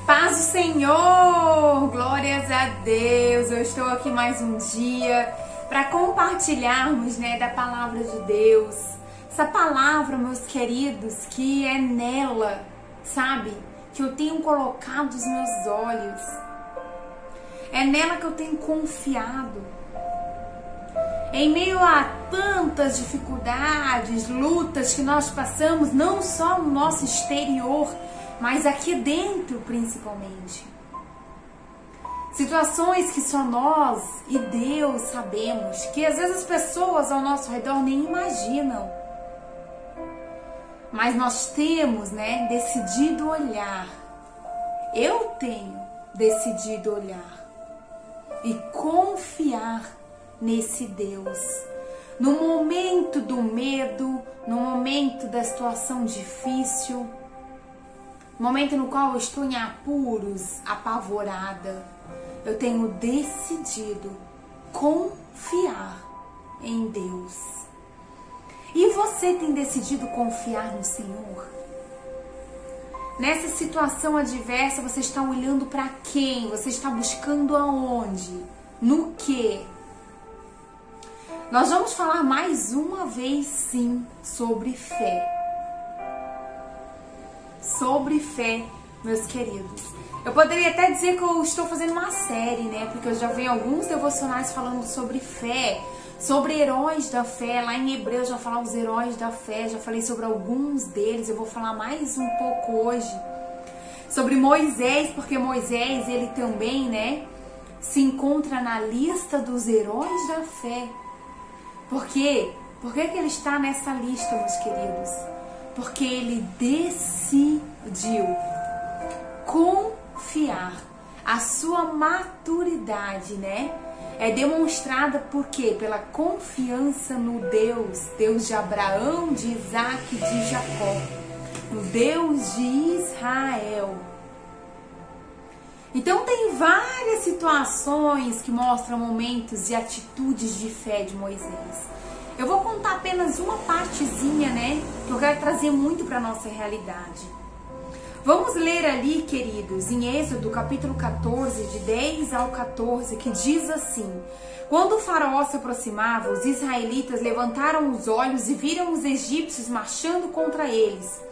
Paz do Senhor, glórias a Deus. Eu estou aqui mais um dia para compartilharmos, da palavra de Deus. Essa palavra, meus queridos, que é nela, sabe, que eu tenho colocado os meus olhos. É nela que eu tenho confiado. Em meio a tantas dificuldades, lutas que nós passamos, não só no nosso exterior, mas aqui dentro principalmente. Situações que só nós e Deus sabemos, que às vezes as pessoas ao nosso redor nem imaginam. Mas nós temos, decidido olhar. Eu tenho decidido olhar e confiar nesse Deus. No momento do medo, no momento da situação difícil, momento no qual eu estou em apuros, apavorada, eu tenho decidido confiar em Deus. E você tem decidido confiar no Senhor? Nessa situação adversa, você está olhando para quem? Você está buscando aonde? No quê? Nós vamos falar mais uma vez, sim, sobre fé. Sobre fé, meus queridos. Eu poderia até dizer que eu estou fazendo uma série, porque eu já vi alguns devocionais falando sobre fé, sobre heróis da fé. Lá em Hebreus já falam os heróis da fé, já falei sobre alguns deles. Eu vou falar mais um pouco hoje sobre Moisés, porque Moisés, ele também, se encontra na lista dos heróis da fé. Por quê? Por que ele está nessa lista, meus queridos? Porque ele decidiu confiar. A sua maturidade, é demonstrada por quê? Pela confiança no Deus de Abraão, de Isaac e de Jacó, no Deus de Israel. Então tem várias situações que mostram momentos e atitudes de fé de Moisés. Eu vou contar apenas uma partezinha, que eu quero trazer muito para a nossa realidade. Vamos ler ali, queridos, em Êxodo, capítulo 14, de 10 ao 14, que diz assim: Quando o faraó se aproximava, os israelitas levantaram os olhos e viram os egípcios marchando contra eles.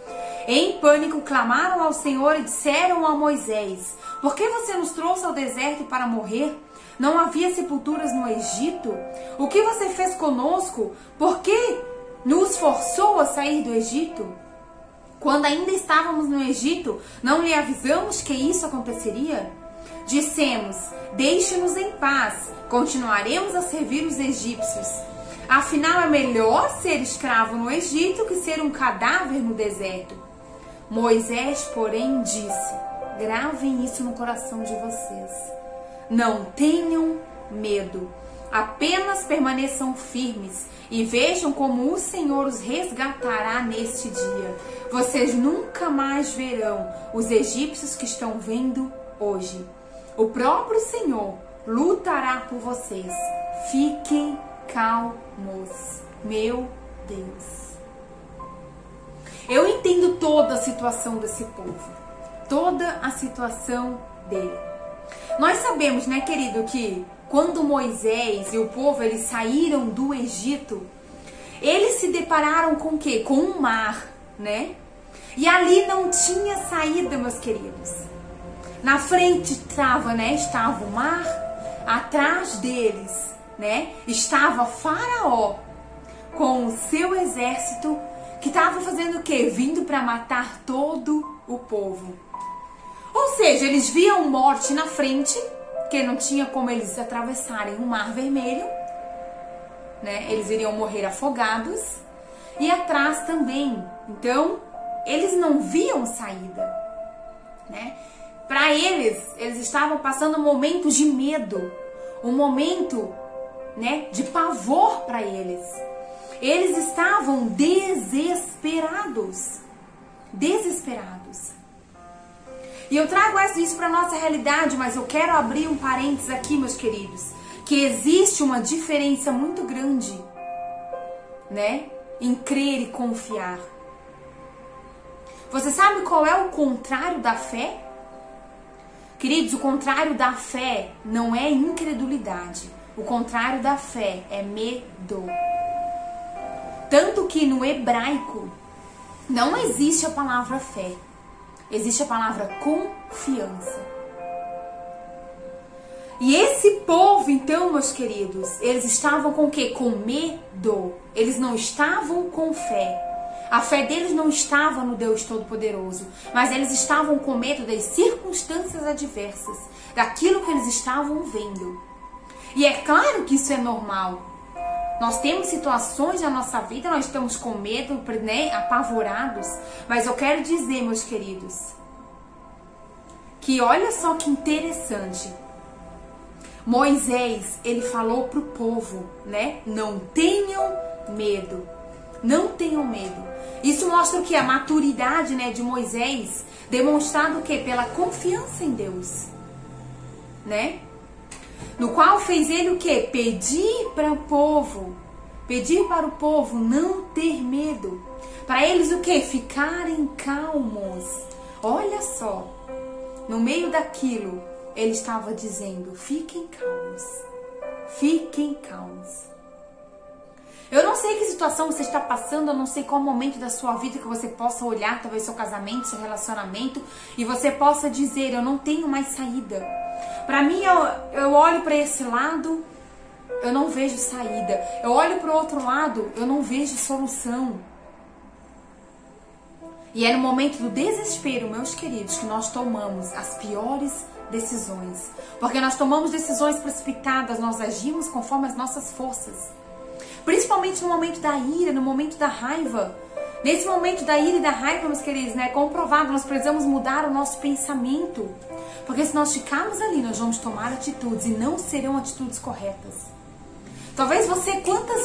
Em pânico, clamaram ao Senhor e disseram a Moisés: Por que você nos trouxe ao deserto para morrer? Não havia sepulturas no Egito? O que você fez conosco? Por que nos forçou a sair do Egito? Quando ainda estávamos no Egito, não lhe avisamos que isso aconteceria? Dissemos: Deixe-nos em paz, continuaremos a servir os egípcios. Afinal, é melhor ser escravo no Egito que ser um cadáver no deserto. Moisés, porém, disse: Gravem isso no coração de vocês. Não tenham medo, apenas permaneçam firmes e vejam como o Senhor os resgatará neste dia. Vocês nunca mais verão os egípcios que estão vendo hoje. O próprio Senhor lutará por vocês. Fiquem calmos, meu Deus. Eu entendo toda a situação desse povo, toda a situação dele. Nós sabemos, querido, que quando Moisés e o povo eles saíram do Egito, eles se depararam com o quê? Com um mar, E ali não tinha saída, meus queridos. Na frente estava o mar, atrás deles, estava Faraó com o seu exército que estava fazendo o quê? Vindo para matar todo o povo. Ou seja, eles viam morte na frente, que não tinha como eles atravessarem o Mar Vermelho, Eles iriam morrer afogados. E atrás também. Então, eles não viam saída, Para eles estavam passando um momento de medo, um momento, de pavor para eles. Eles estavam desesperados. Desesperados. E eu trago isso para a nossa realidade, mas eu quero abrir um parênteses aqui, meus queridos, que existe uma diferença muito grande, em crer e confiar. Você sabe qual é o contrário da fé? Queridos, o contrário da fé não é incredulidade. O contrário da fé é medo. Tanto que no hebraico não existe a palavra fé. Existe a palavra confiança. E esse povo, então, meus queridos, eles estavam com o quê? Com medo. Eles não estavam com fé. A fé deles não estava no Deus Todo-Poderoso, mas eles estavam com medo das circunstâncias adversas, daquilo que eles estavam vendo. E é claro que isso é normal. Nós temos situações na nossa vida, nós estamos com medo, né, apavorados, mas eu quero dizer, meus queridos, que olha só que interessante. Moisés, ele falou para o povo, né, não tenham medo. Não tenham medo. Isso mostra o que? A maturidade, né, de Moisés, demonstrado o que? Pela confiança em Deus, né? No qual fez ele o que? Pedir para o povo não ter medo. Para eles o que? Ficarem calmos. Olha só, no meio daquilo, ele estava dizendo, fiquem calmos. Fiquem calmos. Eu não sei que situação você está passando, eu não sei qual momento da sua vida que você possa olhar, talvez seu casamento, seu relacionamento, e você possa dizer, eu não tenho mais saída. Para mim, eu olho para esse lado, eu não vejo saída. Eu olho para o outro lado, eu não vejo solução. E é no momento do desespero, meus queridos, que nós tomamos as piores decisões. Porque nós tomamos decisões precipitadas, nós agimos conforme as nossas forças. Principalmente no momento da ira, no momento da raiva. Nesse momento da ira e da raiva, meus queridos, né, é comprovado, nós precisamos mudar o nosso pensamento. Porque se nós ficarmos ali, nós vamos tomar atitudes e não serão atitudes corretas. Talvez você, quantas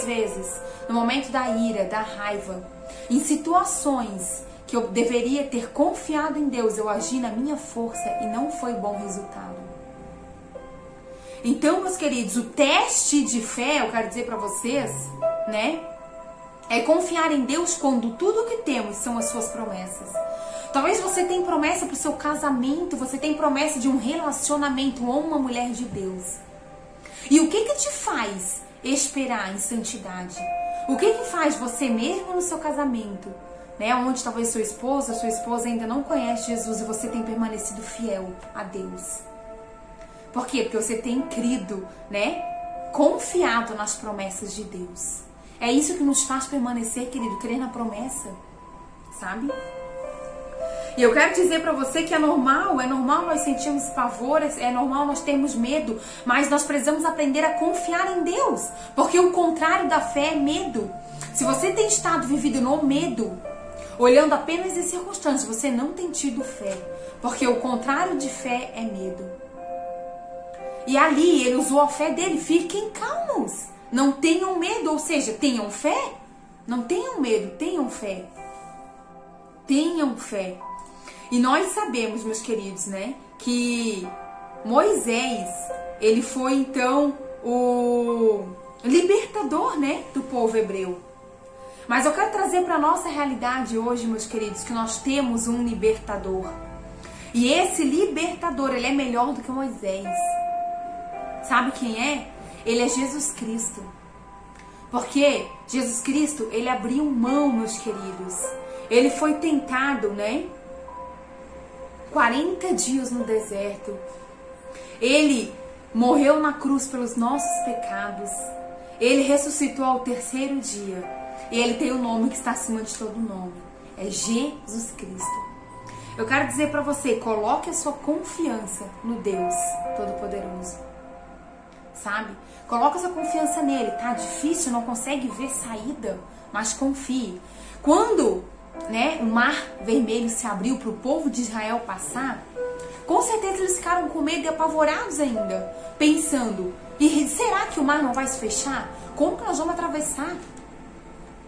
vezes, no momento da ira, da raiva, em situações que eu deveria ter confiado em Deus, eu agi na minha força e não foi bom resultado. Então, meus queridos, o teste de fé, eu quero dizer para vocês, né, é confiar em Deus quando tudo o que temos são as suas promessas. Talvez você tenha promessa para o seu casamento, você tem promessa de um relacionamento ou uma mulher de Deus. E o que te faz esperar em santidade? O que faz você mesmo no seu casamento, né, onde talvez sua esposa ainda não conhece Jesus e você tem permanecido fiel a Deus? Por quê? Porque você tem crido, né? Confiado nas promessas de Deus. É isso que nos faz permanecer, querido, crer na promessa, sabe? E eu quero dizer pra você que é normal nós sentirmos pavor, é normal nós termos medo, mas nós precisamos aprender a confiar em Deus, porque o contrário da fé é medo. Se você tem estado vivido no medo, olhando apenas as circunstâncias, você não tem tido fé, porque o contrário de fé é medo. E ali ele usou a fé dele, fiquem calmos, não tenham medo, ou seja, tenham fé, não tenham medo, tenham fé. Tenham fé. E nós sabemos, meus queridos, né, que Moisés, ele foi então o libertador, né, do povo hebreu. Mas eu quero trazer para a nossa realidade hoje, meus queridos, que nós temos um libertador. E esse libertador, ele é melhor do que Moisés. Sabe quem é? Ele é Jesus Cristo. Porque Jesus Cristo, ele abriu mão, meus queridos. Ele foi tentado, né? 40 dias no deserto. Ele morreu na cruz pelos nossos pecados. Ele ressuscitou ao terceiro dia. E ele tem o nome que está acima de todo nome. É Jesus Cristo. Eu quero dizer para você, coloque a sua confiança no Deus Todo-Poderoso. Sabe? Coloca sua confiança nele. Tá difícil, não consegue ver saída, mas confie. Quando, né, o mar vermelho se abriu para o povo de Israel passar, com certeza eles ficaram com medo e apavorados ainda, pensando, e será que o mar não vai se fechar? Como que nós vamos atravessar?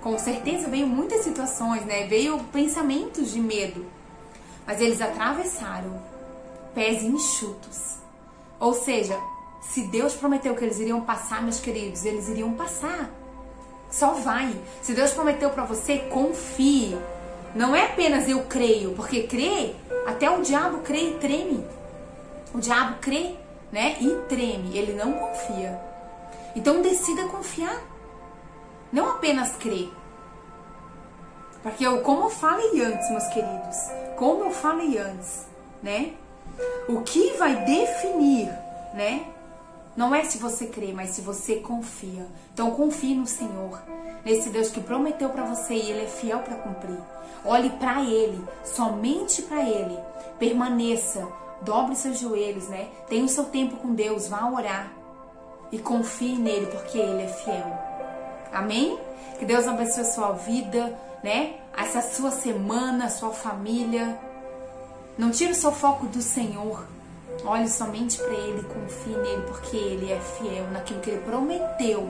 Com certeza veio muitas situações, né? Veio pensamentos de medo, mas eles atravessaram, pés enxutos. Ou seja, se Deus prometeu que eles iriam passar, meus queridos, eles iriam passar. Só vai. Se Deus prometeu para você, confie. Não é apenas eu creio, porque crer, até o diabo crê e treme. O diabo crê, né, e treme, ele não confia. Então decida confiar, não apenas crer. Porque como eu falei antes, meus queridos, como eu falei antes, né, o que vai definir, né, não é se você crê, mas se você confia. Então confie no Senhor, nesse Deus que prometeu para você e Ele é fiel para cumprir. Olhe para Ele, somente para Ele. Permaneça, dobre seus joelhos, né? Tenha o seu tempo com Deus, vá orar e confie nele, porque Ele é fiel. Amém? Que Deus abençoe a sua vida, né? Essa sua semana, a sua família. Não tire o seu foco do Senhor. Olhe somente para Ele, confie nele, porque Ele é fiel naquilo que Ele prometeu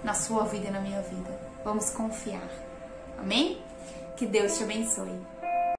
na sua vida e na minha vida. Vamos confiar. Amém? Que Deus te abençoe.